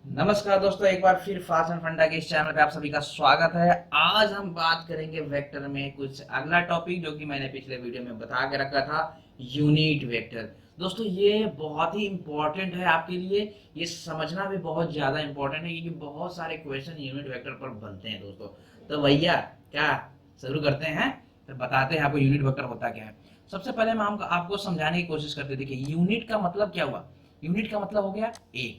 नमस्कार दोस्तों, एक बार फिर फास्ट एंड फंडा के इस चैनल पे आप सभी का स्वागत है। आज हम बात करेंगे वेक्टर में कुछ अगला टॉपिक जो कि मैंने पिछले वीडियो में बता के रखा था, यूनिट वेक्टर। दोस्तों ये बहुत ही इंपॉर्टेंट है आपके लिए, ये समझना भी बहुत ज्यादा इंपॉर्टेंट है क्योंकि बहुत सारे क्वेश्चन यूनिट वेक्टर पर बनते हैं दोस्तों। तो भैया क्या शुरू करते हैं, तो बताते हैं आपको यूनिट वेक्टर होता क्या है। सबसे पहले मैं आपको समझाने की कोशिश करते, देखिए यूनिट का मतलब क्या हुआ। यूनिट का मतलब हो गया ए,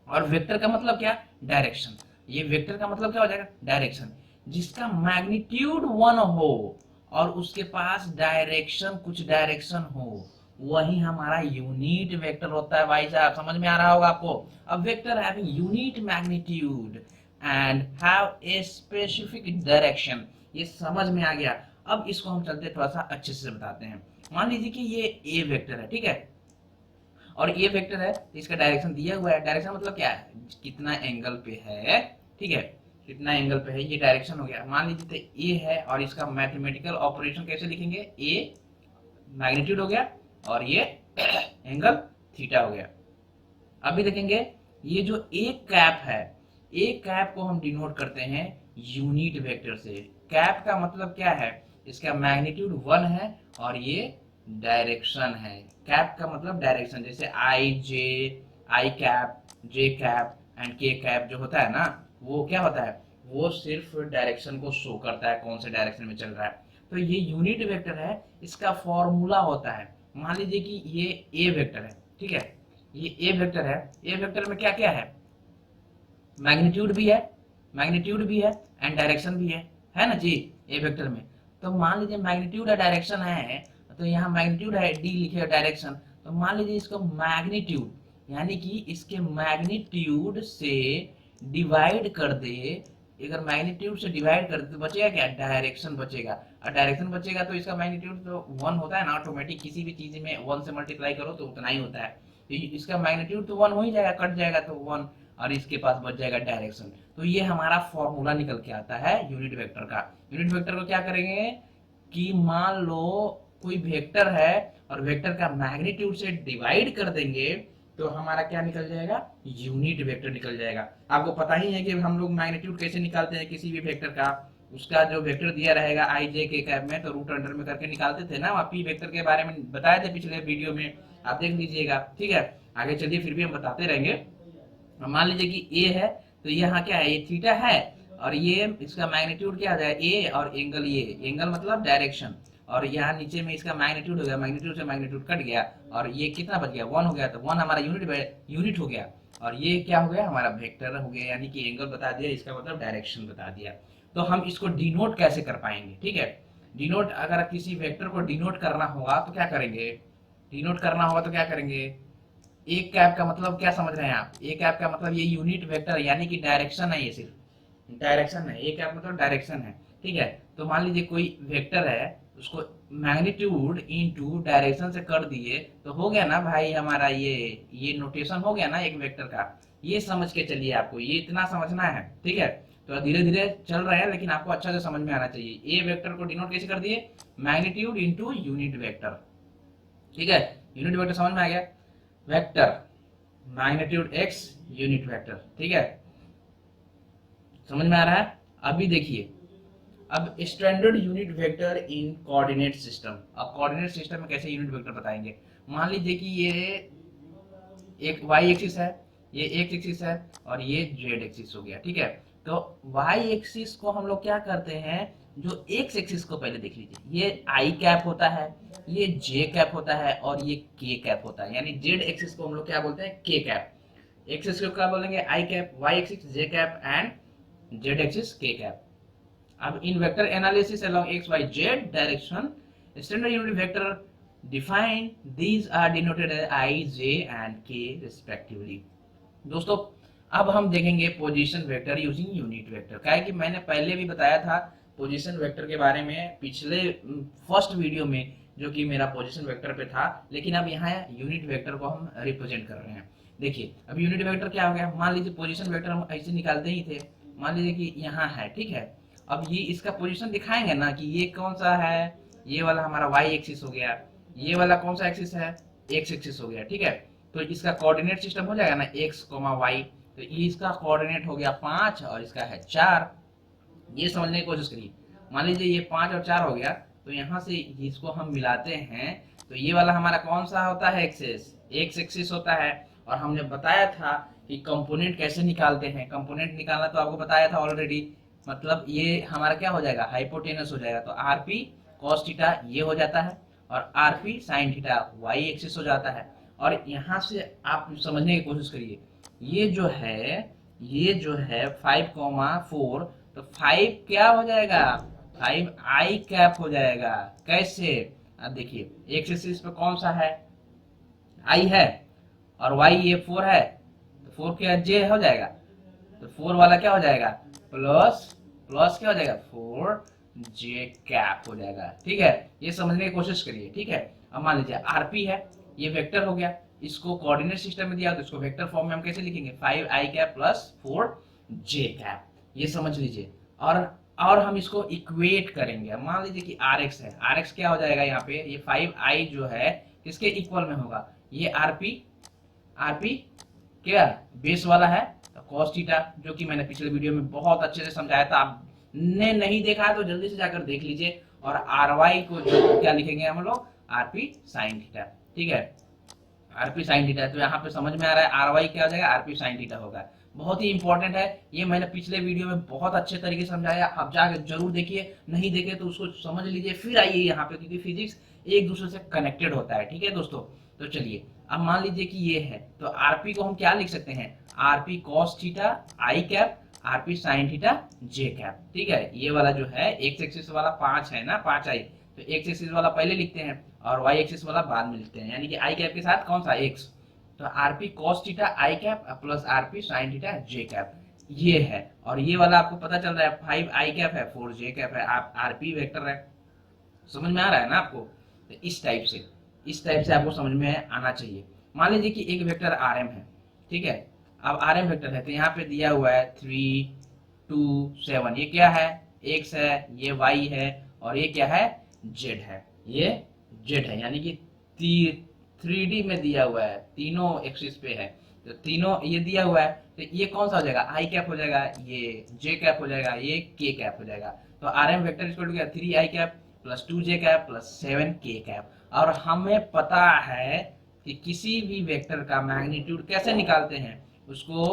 और वेक्टर का मतलब क्या, डायरेक्शन। ये वेक्टर का मतलब क्या हो जाएगा, डायरेक्शन। जिसका मैग्नीट्यूड 1 हो और उसके पास डायरेक्शन कुछ डायरेक्शन हो, वही हमारा यूनिट वेक्टर होता है। भाई साहब समझ में आ रहा होगा आपको। अब vector having unit magnitude and have a specific direction, ये समझ में आ गया। अब इसको हम चलते थोड़ा सा अच्छे से बताते हैं। मान लीजिए कि ये ए वेक्टर है, ठीक है, और ये वेक्टर है, इसका डायरेक्शन दिया हुआ है। डायरेक्शन मतलब क्या है, कितना एंगल पे है, ठीक है, कितना एंगल पे है, ये डायरेक्शन हो गया। मान लीजिए तो ए है और इसका मैथमेटिकल ऑपरेशन कैसे लिखेंगे, ए मैग्नीट्यूड हो गया और ये एंगल थीटा हो गया। अभी देखेंगे ये जो एक कैप है, एक कैप को हम डिनोट करते हैं यूनिट वेक्टर से। कैप का मतलब क्या है, इसका मैग्नीट्यूड 1 है और ये डायरेक्शन है। कैप का मतलब डायरेक्शन, जैसे आई जे, आई कैप, जे कैप एंड के कैप जो होता है ना, वो क्या होता है, वो सिर्फ डायरेक्शन को शो करता है, कौन से डायरेक्शन में चल रहा है। तो ये यूनिट वेक्टर है, इसका फॉर्मूला होता है। मान लीजिए कि ये ए वेक्टर है, ठीक है, ये ए वेक्टर है। ए वेक्टर में क्या क्या है, मैग्नीट्यूड भी है, मैग्नीट्यूड भी है एंड डायरेक्शन भी है ना जी, ए वेक्टर में। तो मान लीजिए मैग्नीट्यूड है, डायरेक्शन है, तो यहाँ मैग्नीट्यूड है, डी लिखे डायरेक्शन। तो मान लीजिए इसको मैग्नीट्यूड यानी कि इसके मैग्नीट्यूड से डिवाइड कर दे। अगर मैग्नीट्यूड से डिवाइड कर दे तो बचेगा क्या, डायरेक्शन बचेगा। और डायरेक्शन बचेगा तो इसका मैग्नीट्यूड तो 1 होता है ना, ऑटोमेटिक किसी भी चीज में 1 से मल्टीप्लाई करो तो उतना ही होता है। तो इसका मैग्नीट्यूड तो 1 हो ही जाएगा, कट जाएगा तो 1, और इसके पास बच जाएगा डायरेक्शन। तो ये हमारा फॉर्मूला निकल के आता है यूनिट वेक्टर का। यूनिट वेक्टर को क्या करेंगे कि मान लो कोई वेक्टर है और वेक्टर का मैग्नीट्यूड से डिवाइड कर देंगे तो हमारा क्या निकल जाएगा, यूनिट वेक्टर निकल जाएगा। आपको पता ही है कि हम लोग मैग्नीट्यूड कैसे निकालते हैं किसी भी वेक्टर का। उसका जो वेक्टर दिया रहेगा आई जे के कैप में, तो रूट अंडर में करके निकालते थे ना। आप पी वेक्टर के बारे में बताए थे पिछले वीडियो में, आप देख लीजिएगा, ठीक है। आगे चलिए, फिर भी हम बताते रहेंगे। मान लीजिए कि ए है, तो यहाँ क्या है, ये थीटा है, और ये इसका मैग्नीट्यूड क्या आ जाएगा, ए, और एंगल, ये एंगल मतलब डायरेक्शन। और यहाँ नीचे में इसका मैग्नीट्यूड हो गया, मैग्नीट्यूड से मैग्नीट्यूड कट गया, और ये कितना बच गया, 1 हो गया। तो 1 हमारा यूनिट हो गया। और ये क्या हो गया, हमारा वेक्टर हो गया, यानी कि एंगल बता दिया, इसका मतलब डायरेक्शन बता दिया। तो हम इसको डिनोट कैसे कर पाएंगे, ठीक है। डिनोट, अगर किसी वेक्टर को डिनोट करना होगा तो क्या करेंगे, डिनोट करना होगा तो क्या करेंगे। एक कैप का मतलब क्या समझ रहे हैं आप, एक कैप का मतलब ये यूनिट वेक्टर यानी कि डायरेक्शन है, ये सिर्फ डायरेक्शन है। एक कैप मतलब डायरेक्शन है, ठीक है। तो मान लीजिए कोई वेक्टर है, उसको मैग्नीट्यूड इनटू डायरेक्शन से कर दिए तो हो गया ना भाई हमारा, ये नोटेशन हो गया ना एक वेक्टर का। ये समझ के चलिए, आपको ये इतना समझना है, ठीक है। तो धीरे धीरे चल रहे हैं लेकिन आपको अच्छा से समझ में आना चाहिए। ए वेक्टर को डिनोट कैसे कर दिए, मैग्नीट्यूड इनटू यूनिट वेक्टर, ठीक है। यूनिट वेक्टर समझ में आ गया, vector magnitude x unit vector, ठीक है, समझ में आ रहा है। अभी देखिए, अब स्टैंडर्ड यूनिट वेक्टर इन कोऑर्डिनेट सिस्टम। अब कोऑर्डिनेट सिस्टम में कैसे यूनिट वेक्टर बताएंगे। मान लीजिए कि ये एक वाई एक्सिस है, ये एक्स एक्सिस है, और ये जेड एक्सिस हो गया, ठीक है। तो वाई एक्सिस को हम लोग क्या करते हैं, जो एक्स एक्सिस को पहले देख लीजिए, ये आई कैप होता है, ये जे कैप होता है, और ये के कैप होता है। यानी जेड एक्सिस को हम लोग क्या बोलते हैं, के कैप। एक्सिस को क्या बोलेंगे, I cap, Y axis J cap and Z axis के कैप। अब इन vector analysis along x y z direction, standard unit vector define these are denoted as I, J and K respectively। दोस्तों अब हम देखेंगे position vector using unit vector. क्या है कि मैंने पहले भी बताया था पोजीशन वेक्टर के बारे में पिछले फर्स्ट वीडियो में, जो कि मेरा पोजीशन वेक्टर पे था, लेकिन अब यहाँ यूनिट वेक्टर को हम रिप्रेजेंट कर रहे हैं। देखिए अब यूनिट वेक्टर क्या हो गया, मान लीजिए पोजीशन वेक्टर हम ऐसे निकालते ही थे। मान लीजिए कि यहाँ है, ठीक है। अब ये इसका पोजीशन दिखाएंगे ना कि ये कौन सा है, ये वाला हमारा वाई एक्सिस हो गया, ये वाला कौन सा एक्सिस है, एक्स एक्सिस हो गया, ठीक है। तो इसका कोऑर्डिनेट सिस्टम हो जाएगा ना, एक्स वाई। तो ये इसका कोऑर्डिनेट हो गया 5 और इसका है 4। ये समझने की कोशिश करिए। मान लीजिए ये 5 और 4 हो गया, तो यहाँ से इसको हम मिलाते हैं तो ये वाला हमारा कौन सा होता है, एक्सेस, एक्स एक्सिस होता है। और हमने बताया था कि कंपोनेंट कैसे निकालते हैं, कंपोनेंट निकालना तो आपको बताया था ऑलरेडी। मतलब ये हमारा क्या हो जाएगा, हाइपोटेनस हो जाएगा। तो आरपी कॉस थीटा ये हो जाता है और RP sine theta Y axis हो जाता है। और यहाँ से आप समझने की कोशिश करिए, ये जो है 5,4, तो 5 क्या हो जाएगा, 5 आई कैप हो जाएगा। कैसे, अब देखिए एक्स एक्सिस पे कौन सा है, आई है, और वाई ये 4 है, तो 4 क्या जे हो जाएगा, तो 4 वाला क्या हो जाएगा, प्लस प्लस क्या हो जाएगा, 4 जे कैप हो जाएगा। ठीक है, ये समझने की कोशिश करिए। ठीक है, अब मान लीजिए आरपी है, ये वेक्टर हो गया, इसको कोऑर्डिनेट सिस्टम में दिया तो इसको वेक्टर फॉर्म में हम कैसे लिखेंगे, 5 आई कैप प्लस 4 जे कैप। ये समझ लीजिए। और हम इसको इक्वेट करेंगे। मान लीजिए कि आरएक्स है, आरएक्स क्या हो जाएगा यहाँ पे, ये 5 आई जो है किसके इक्वल में होगा, ये आरपी, आरपी क्या बेस वाला है, तो कॉस थीटा, जो कि मैंने पिछले वीडियो में बहुत अच्छे से समझाया था। आपने नहीं देखा है तो जल्दी से जाकर देख लीजिए। और आर वाई को जो क्या लिखेंगे हम लोग, आरपी साइन थीटा। ठीक है, आरपी साइन थीटा, तो यहाँ पे समझ में आ रहा है आर वाई क्या हो जाएगा, आरपी साइन थीटा होगा। बहुत ही इंपॉर्टेंट है ये, मैंने पिछले वीडियो में बहुत अच्छे तरीके से समझाया। आप जाकर जरूर देखिए, नहीं देखे तो उसको समझ लीजिए, फिर आइए यहाँ पे, क्योंकि फिजिक्स एक दूसरे से कनेक्टेड होता है। ठीक है दोस्तों, तो चलिए अब मान लीजिए कि ये है, तो आरपी को हम क्या लिख सकते हैं, RP cos theta I cap, RP sine theta J cap. ठीक है, ये वाला जो है एक्स एक्सिस वाला 5 है ना, 5 आई, तो एक्स एक्सिस वाला पहले लिखते हैं और वाई एक्सिस वाला बाद में लिखते हैं, यानी कि आई कैप के साथ कौन सा, एक्स। तो RP cos theta I cap plus RP sine theta J cap, ये है। और ये वाला आपको पता चल रहा है 5 आई कैप है, 4 जे कैप है, आप आरपी वेक्टर है। समझ में आ रहा है ना आपको, तो इस टाइप से आपको समझ में आना चाहिए। मान लीजिए कि एक वेक्टर आर एम है। ठीक है, अब आर एम वेक्टर है, तो यहाँ पे दिया हुआ है 3 2 7, ये क्या है, एक्स है, ये वाई है, और ये क्या है, जेड है, ये जेड है। यानी कि 3D में दिया हुआ है, तीनों एक्सिस पे है, तो तीनों ये दिया हुआ है, तो ये कौन सा हो जाएगा, आई कैप हो जाएगा, ये जे कैप हो जाएगा, ये के कैप हो जाएगा। तो R M vector equal to क्या, 3 I cap plus 2 J cap plus 7 K cap. और हमें पता है कि किसी भी वेक्टर का मैग्नीट्यूड कैसे निकालते हैं, उसको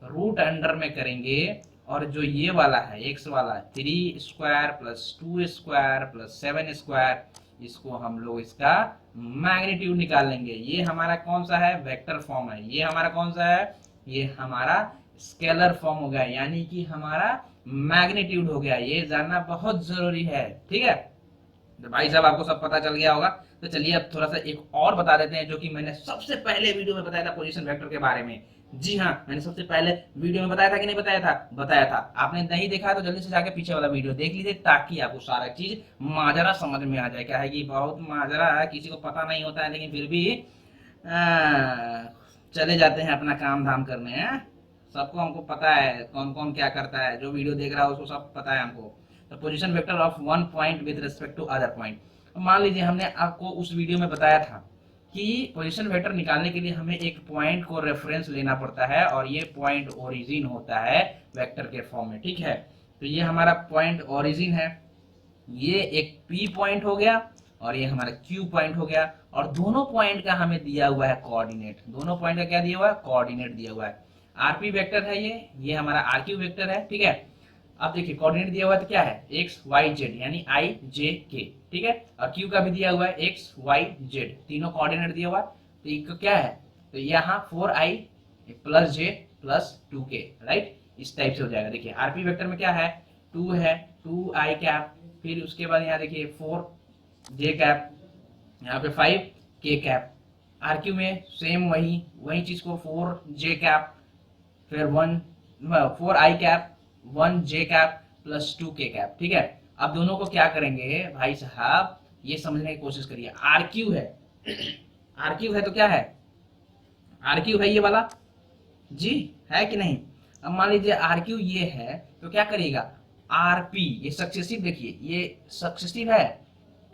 रूट अंडर में करेंगे। और जो ये वाला है एक्स वाला, 3 square plus 2 square plus 7 square, इसको हम लोग इसका मैग्नीट्यूड निकाल लेंगे। ये हमारा कौन सा है, वेक्टर फॉर्म है। ये हमारा कौन सा है, ये हमारा स्केलर फॉर्म हो गया, यानी कि हमारा मैग्नीट्यूड हो गया। ये जानना बहुत जरूरी है। ठीक है, तो भाई साहब आपको सब पता चल गया होगा। तो चलिए अब थोड़ा सा एक और बता देते हैं, जो कि मैंने सबसे पहले वीडियो में बताया था पोजीशन वेक्टर के बारे में। जी हाँ, मैंने सबसे पहले वीडियो में बताया था कि नहीं बताया था, बताया था। आपने नहीं देखा तो जल्दी से जाके पीछे वाला वीडियो देख लीजिए, ताकि आपको सारा चीज माजरा समझ में आ जाए। क्या है कि बहुत माजरा है, किसी को पता नहीं होता है, लेकिन फिर भी चले जाते हैं अपना काम धाम करने हैं। सबको हमको पता है कौन कौन क्या करता है, जो वीडियो देख रहा है उसको सब पता है हमको। तो position vector of one point with respect to other point. मान लीजिए हमने आपको उस वीडियो में बताया था कि पोजीशन वेक्टर निकालने के लिए हमें एक पॉइंट को रेफरेंस लेना पड़ता है, और ये पॉइंट ओरिजिन होता है वेक्टर के फॉर्म में। ठीक है, तो ये हमारा पॉइंट ओरिजिन है, ये एक P पॉइंट हो गया और ये हमारा Q पॉइंट हो गया। और दोनों पॉइंट का हमें दिया हुआ है कोऑर्डिनेट, दोनों पॉइंट का क्या दिया हुआ है, कोऑर्डिनेट दिया हुआ है। आरपी वेक्टर है ये हमारा आरक्यू वेक्टर है। ठीक है, अब देखिए कोऑर्डिनेट दिया हुआ है तो क्या है, एक्स वाई जेड, यानी आई जे के। ठीक है, और क्यू का भी दिया हुआ है एक्स वाई जेड, तीनों कोऑर्डिनेट दिया हुआ है। तो ये क्या है, तो यहाँ 4i प्लस जे प्लस 2k, राइट, इस टाइप से हो जाएगा। देखिए आरपी वेक्टर में क्या है, 2 है, 2i कैप, फिर उसके बाद यहाँ देखिए 4j कैप, यहाँ पे 5k कैप। आरक्यू में सेम वही चीज को 4j कैप, फिर 4i cap, 1j cap plus 2k cap. ठीक है, अब दोनों को क्या करेंगे भाई साहब, ये समझने की कोशिश करिए। आरक्यू है, आरक्यू है तो क्या है, आरक्यू है ये वाला, जी है कि नहीं। अब मान लीजिए आरक्यू ये है तो क्या करिएगा, आरपी, ये सक्सेसिव, देखिए ये सक्सेसिव है।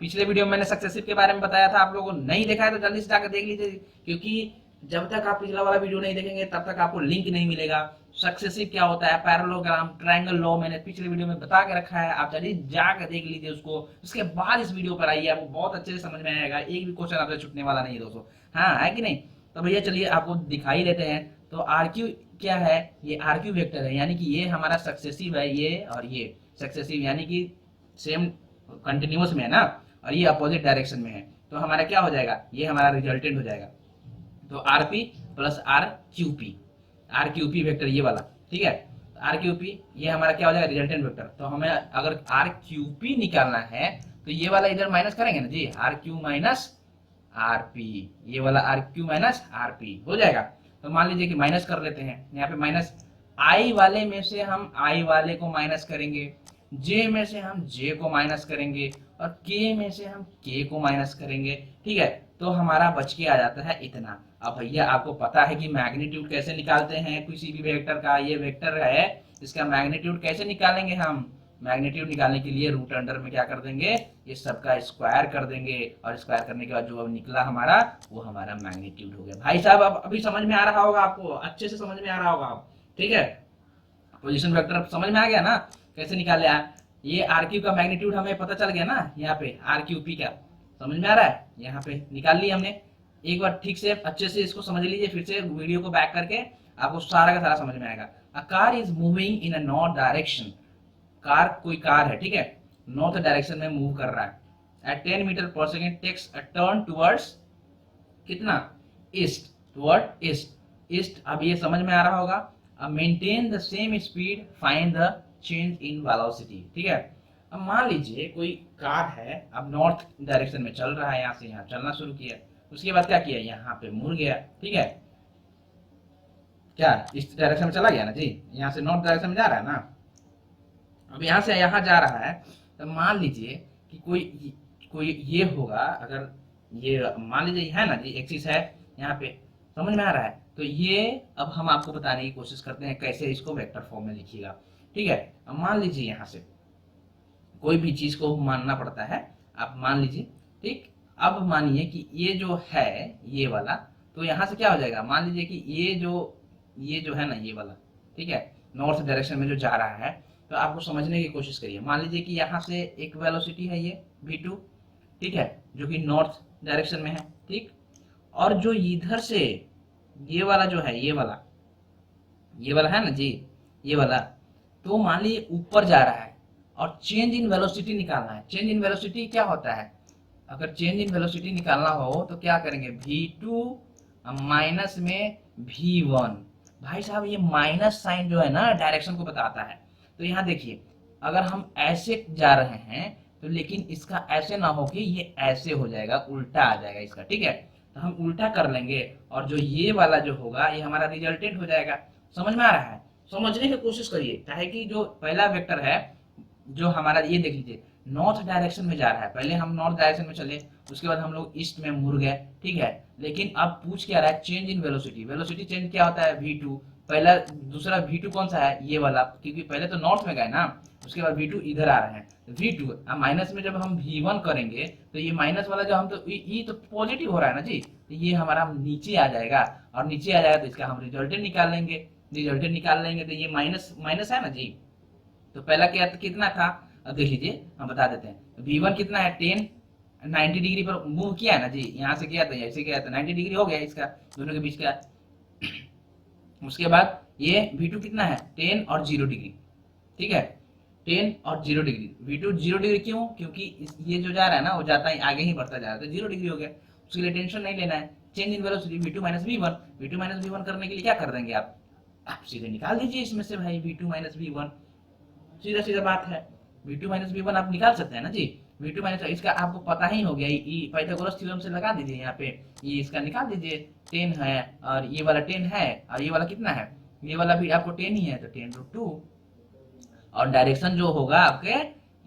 पिछले वीडियो में मैंने सक्सेसिव के बारे में बताया था, आप लोगों को नहीं देखा है तो जल्दी से जाकर देख लीजिए, क्योंकि जब तक आप पिछला वाला वीडियो नहीं देखेंगे तब तक आपको लिंक नहीं मिलेगा। सक्सेसिव क्या होता है, पैरेललोग्राम, ट्रायंगल लॉ मैंने पिछले वीडियो में बता के रखा है, आप चलिए जाकर देख लीजिए उसको, उसके बाद इस वीडियो पर आइए, आपको बहुत अच्छे से समझ में आएगा, एक भी क्वेश्चन आपसे छूटने वाला नहीं है दोस्तों। हाँ है कि नहीं? तो भैया चलिए आपको दिखाई देते हैं। तो आर क्यू क्या है, ये आर क्यू वेक्टर है, यानी कि ये हमारा सक्सेसिव है, ये और ये सक्सेसिव यानी कि सेम कंटिन्यूअस में है ना, और ये अपोजिट डायरेक्शन में है, तो हमारा क्या हो जाएगा, ये हमारा रिजल्टेंट हो जाएगा। तो R P plus R Q P vector ये वाला, ठीक है। आर क्यू पी ये हमारा क्या हो जाएगा, रिजल्टेंट वेक्टर। तो हमें अगर आर क्यू पी निकालना है तो ये वाला इधर माइनस करेंगे ना जी, R Q minus R P, ये वाला R Q minus R P हो जाएगा। तो मान लीजिए कि माइनस कर लेते हैं, यहाँ पे माइनस आई वाले में से हम आई वाले को माइनस करेंगे, जे में से हम जे को माइनस करेंगे, और के में से हम के को माइनस करेंगे, ठीक है। तो हमारा बच के आ जाता है इतना। अब भैया आपको पता है कि मैग्नीट्यूड कैसे निकालते हैं किसी भी वेक्टर का, ये वेक्टर है, इसका मैग्नीट्यूड कैसे निकालेंगे हम, मैग्नीट्यूड निकालने के लिए रूट अंडर में क्या कर देंगे, ये सबका स्क्वायर कर देंगे, और स्क्वायर करने के बाद जो अब निकला हमारा वो हमारा मैग्नीट्यूड हो गया। भाई साहब अब अभी समझ में आ रहा होगा आपको, अच्छे से समझ में आ रहा होगा आप, ठीक है। पोजीशन वेक्टर समझ में आ गया ना कैसे निकाले, ये आर क्यू का मैग्नीट्यूड हमें पता चल गया ना, यहाँ पे आर क्यू पी का समझ में आ रहा है, यहाँ पे निकाल लिया हमने। एक बार ठीक से अच्छे से इसको समझ लीजिए, फिर से वीडियो को बैक करके आपको सारा का सारा समझ में आएगा। A car is moving in a north direction, car कोई कार है, ठीक है, नॉर्थ डायरेक्शन में मूव कर रहा है, एट 10 मीटर पर second takes a turn towards कितना, ईस्ट, टुवर्ड ईस्ट, ईस्ट। अब ये समझ में आ रहा होगा। अब maintain the same speed, find the change in velocity, ठीक है। अब मान लीजिए कोई कार है, अब नॉर्थ डायरेक्शन में चल रहा है, यहाँ से यहाँ चलना शुरू किया, उसके बाद क्या किया, यहाँ पे मुड़ गया, ठीक है, क्या इस डायरेक्शन में चला गया ना जी, यहाँ से नॉर्थ डायरेक्शन में जा रहा है ना। अब यहाँ से यहाँ जा रहा है, तो मान लीजिए कि कोई ये होगा, अगर ये मान लीजिए है ना जी, एक्सिस है यहाँ पे, समझ में आ रहा है। तो ये अब हम आपको बताने की कोशिश करते हैं कैसे इसको वेक्टर फॉर्म में लिखिएगा, ठीक है। अब मान लीजिए यहाँ से कोई भी चीज को मानना पड़ता है, आप मान लीजिए, ठीक। अब मानिए कि ये जो है ये वाला, तो यहाँ से क्या हो जाएगा, मान लीजिए कि ये जो है ना ये वाला, ठीक है, नॉर्थ डायरेक्शन में जो जा रहा है, तो आपको समझने की कोशिश करिए। मान लीजिए कि यहाँ से एक वेलोसिटी है ये v2, ठीक है, जो कि नॉर्थ डायरेक्शन में है, ठीक। और जो इधर से ये वाला जो है, ये वाला है ना जी, ये वाला, तो मान लीजिए ऊपर जा रहा है, और चेंज इन वेलोसिटी निकालना है। चेंज इन वेलोसिटी क्या होता है, अगर चेंज इन वेलोसिटी निकालना हो तो क्या करेंगे, v2 माइनस में v1। भाई साहब ये माइनस साइन जो है ना डायरेक्शन को बताता है। तो यहाँ देखिए, अगर हम ऐसे जा रहे हैं तो लेकिन इसका ऐसे ना हो कि ये ऐसे हो जाएगा, उल्टा आ जाएगा इसका, ठीक है। तो हम उल्टा कर लेंगे, और जो ये वाला जो होगा ये हमारा रिजल्टेंट हो जाएगा। समझ में आ रहा है, समझने की कोशिश करिए, चाहे कि जो पहला वेक्टर है जो हमारा, ये देख लीजिए नॉर्थ डायरेक्शन में जा रहा है, पहले हम नॉर्थ डायरेक्शन में चले, उसके बाद हम लोग ईस्ट में मुड़ गए, ठीक है। लेकिन अब पूछ क्या रहा है, change in velocity, velocity change क्या होता है, v2, पहला दूसरा v2 कौन सा है, ये वाला, क्योंकि पहले तो नॉर्थ में गए ना, उसके बाद v2 इधर आ रहे हैं, v2 अब माइनस में जब हम v1 करेंगे तो ये माइनस वाला जो हम तो ये तो पॉजिटिव हो रहा है ना जी, तो ये हमारा नीचे आ जाएगा, और नीचे आ जाएगा तो इसका हम रिजल्टेंट निकाल लेंगे, रिजल्टेंट निकाल लेंगे तो ये माइनस माइनस है ना जी। तो पहला क्या कितना था, अब देख लीजिए हम बता देते हैं, v1 कितना है 10, 90 डिग्री पर मूव किया है ना जी, यहाँ से किया था ऐसे किया था, 90 डिग्री हो गया इसका दोनों के बीच का। उसके बाद ये v2 कितना है 10 और 0 डिग्री, ठीक है, 10 और 0 डिग्री, v2 0 डिग्री क्यों, क्योंकि ये जो जा रहा है ना वो जाता है आगे ही बढ़ता जा रहा है, तो 0 डिग्री हो गया, उसके लिए टेंशन नहीं लेना है। Change in velocity v2 minus v1, v2 minus v1 करने के लिए क्या कर देंगे आप सीधे निकाल दीजिए इसमें से भाई v2 माइनस v1, सीधा सीधा बात है, v2 माइनस v1 आप निकाल सकते हैं ना जी। v2 माइनस इसका आपको पता ही हो गया, पाइथागोरस थ्योरम से लगा दीजिए, यहाँ पे ये इसका निकाल दीजिए, 10 है और ये वाला 10 है, और ये वाला कितना है, ये वाला भी आपको 10 ही है, तो 10√2, और डायरेक्शन जो होगा आपके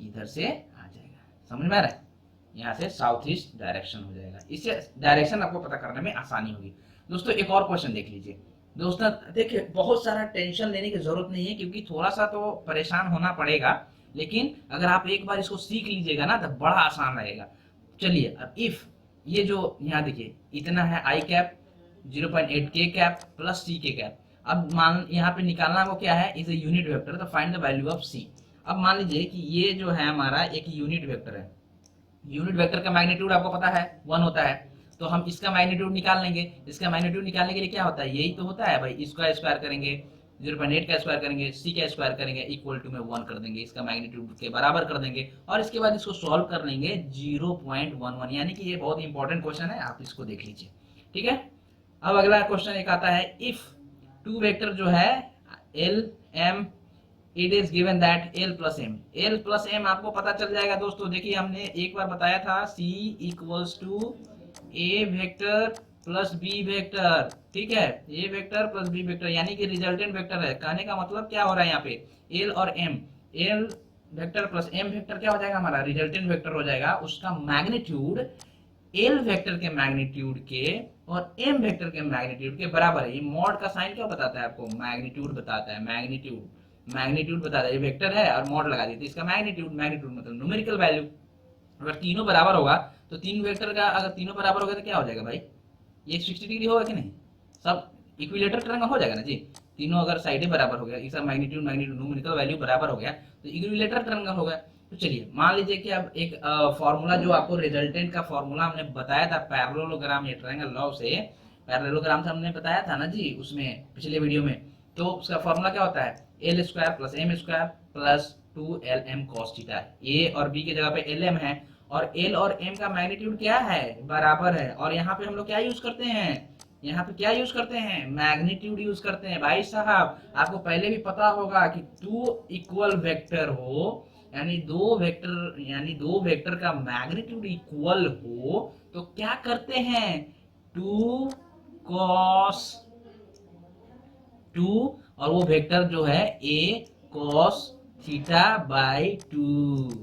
इधर से आ जाएगा, समझ में आ रहा है, यहाँ से साउथ ईस्ट डायरेक्शन हो जाएगा। इससे डायरेक्शन आपको पता करने में आसानी होगी। दोस्तों एक और क्वेश्चन देख लीजिए। दोस्तों देखिए बहुत सारा टेंशन लेने की जरूरत नहीं है, क्योंकि थोड़ा सा तो परेशान होना पड़ेगा, लेकिन अगर आप एक बार इसको सीख लीजिएगा ना तो बड़ा आसान रहेगा। चलिए अब इफ ये जो यहाँ देखिए इतना है आई कैप, 0.8 के कैप प्लस सी के कैप। अब मान यहाँ पे निकालना वो क्या है, इज ए यूनिट वेक्टर, तो फाइंड द वैल्यू ऑफ सी। अब मान लीजिए कि ये जो है हमारा एक यूनिट वेक्टर है, यूनिट वेक्टर का मैग्नीट्यूड आपको पता है 1 होता है, तो हम इसका मैग्नीट्यूड निकाल लेंगे। इसका मैग्नीट्यूड निकालने के लिए क्या होता है, यही तो होता है भाई, इसका स्क्वायर करेंगे, 0.8 का स्क्वायर करेंगे, सी का स्क्वायर करेंगे, इक्वल टू में 1 कर देंगे, इसका मैग्नीट्यूड के बराबर कर देंगे, और इसके बाद इसको सॉल्व कर लेंगे 0.11, यानी कि ये बहुत इंपॉर्टेंट क्वेश्चन है, आप इसको देख लीजिए। ठीक है, अब अगला क्वेश्चन एक आता है, इफ टू वेक्टर जो है L M, it is given that L plus M, L plus M आपको पता चल जाएगा दोस्तों। देखिए हमने एक बार बताया था C equals to A vector plus B vector, ठीक है, A vector plus B vector, यानी कि रिजल्टेंट वेक्टर है। कहने का मतलब क्या हो रहा है यहाँ पे, एल और M, L vector plus M vector क्या हो जाएगा हमारा, रिजल्टेंट वेक्टर हो जाएगा, उसका मैग्नीट्यूड एल वेक्टर के मैग्नीट्यूड के और एम वेक्टर के मैग्नीट्यूड के बराबर है। ये मॉड का साइन क्या बताता है आपको, मैग्नीट्यूड बताता है, मैग्नीट्यूड बताता है, ये वेक्टर है और मॉड लगा दी, तो इसका मैग्नीट्यूड मतलब न्यूमेरिकल वैल्यू। अगर तीनों बराबर होगा तो तीन वेक्टर का अगर तीनों बराबर होगा तो क्या हो जाएगा भाई, ये 60 डिग्री होगा कि नहीं, सब इक्विलेटरल ट्रायंगल हो जाएगा ना जी। तीनों अगर साइडें बराबर हो गया, इसका मैग्नीट्यूड न्यूमेरिकल वैल्यू बराबर हो गया तो इक्विलेटरल ट्रायंगल हो गया। तो चलिए मान लीजिए कि अब एक फॉर्मूला जो आपको रिजल्टेंट का फॉर्मूला हमने बताया था पैरेललोग्राम या ट्रायंगल लॉ से, पैरेललोग्राम से हमने बताया था ना जी उसमें पिछले वीडियो में, तो उसका फॉर्मूला क्या होता है, L square plus M square plus 2lm cos theta. A और बी की जगह पे lm है और एल और एम का मैग्नीट्यूड क्या है, बराबर है, और यहाँ पे हम लोग क्या यूज करते हैं, यहाँ पे क्या यूज करते हैं, मैग्नीट्यूड यूज करते हैं। भाई साहब आपको पहले भी पता होगा कि टू इक्वल वेक्टर हो, यानी दो वेक्टर का मैग्नीट्यूड इक्वल हो तो क्या करते हैं, 2 cos 2 और वो वेक्टर जो है a cos थीटा बाई 2।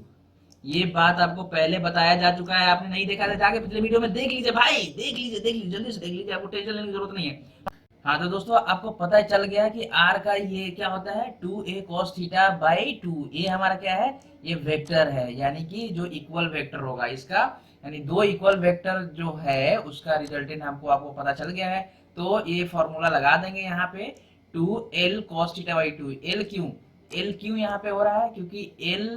ये बात आपको पहले बताया जा चुका है, आपने नहीं देखा था जाके पिछले वीडियो में देख लीजिए भाई, देख लीजिए जल्दी से देख लीजिए, आपको टेंशन लेने की जरूरत नहीं है। हाँ तो दोस्तों आपको पता चल गया कि r का ये क्या होता है, 2a cos थीटा बाई 2। ये हमारा क्या है, ये वेक्टर है, यानी कि जो इक्वल वेक्टर होगा इसका, यानी दो इक्वल वेक्टर जो है उसका रिजल्टेंट आपको पता चल गया है। तो ये फॉर्मूला लगा देंगे यहाँ पे 2l cos theta by 2। L क्यों यहाँ पे हो रहा है, क्योंकि l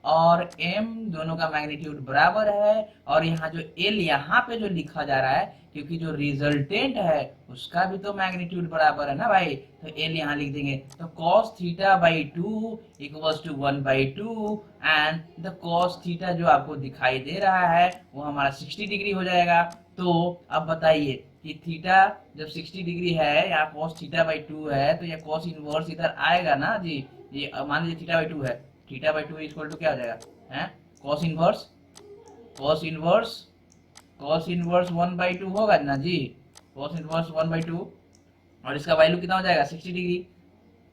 और m दोनों का मैग्नीट्यूड बराबर है, और यहाँ जो l यहाँ पे जो लिखा जा रहा है क्योंकि जो रिजल्टेंट है उसका भी तो मैग्नीट्यूड बराबर है ना भाई, तो l यहाँ लिख देंगे। तो cos theta by 2 equals to 1/2 and the cos theta जो आपको दिखाई दे रहा है वो हमारा 60 डिग्री हो जाएगा। तो अब बताइए कि थीटा जब 60 डिग्री है, यहाँ cos थीटा बाई 2 है, तो ये cos इनवर्स इधर आएगा ना जी। ये मान लीजिए थीटा बाई 2 है, थीटा बाई 2 इक्वल टू क्या हो जाएगा, हैं cos इनवर्स 1/2 होगा ना जी, cos इनवर्स 1/2, और इसका वैल्यू कितना हो जाएगा 60 डिग्री,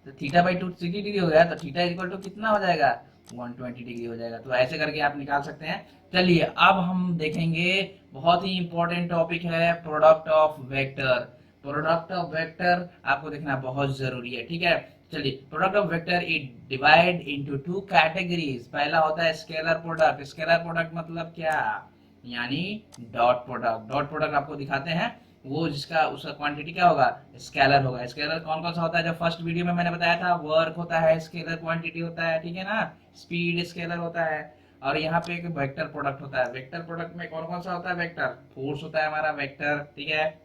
तो थीटा बाई 2 60 डिग्री हो गया, तो थीटा इक्वल टू कितना हो जाएगा 120 डिग्री हो जाएगा। तो ऐसे करके आप निकाल सकते हैं। चलिए अब हम देखेंगे बहुत ही इंपॉर्टेंट टॉपिक है product of vector. Product of vector आपको देखना बहुत जरूरी है, ठीक है। चलिए product of vector it divide into 2 categories. पहला होता है स्केलर प्रोडक्ट। स्केलर प्रोडक्ट मतलब क्या, यानी डॉट प्रोडक्ट। डॉट प्रोडक्ट आपको दिखाते हैं, वो जिसका उसका क्वांटिटी क्या होगा, स्केलर होगा। स्केलर कौन कौन सा होता है, जो फर्स्ट वीडियो में मैंने बताया था, वर्क होता है, स्केलर क्वांटिटी होता है, ठीक है ना, स्पीड स्केलर होता है, और यहाँ पे एक वेक्टर प्रोडक्ट होता है। वेक्टर प्रोडक्ट में कौन कौन सा होता है, वेक्टर फोर्स होता है हमारा वेक्टर, ठीक है।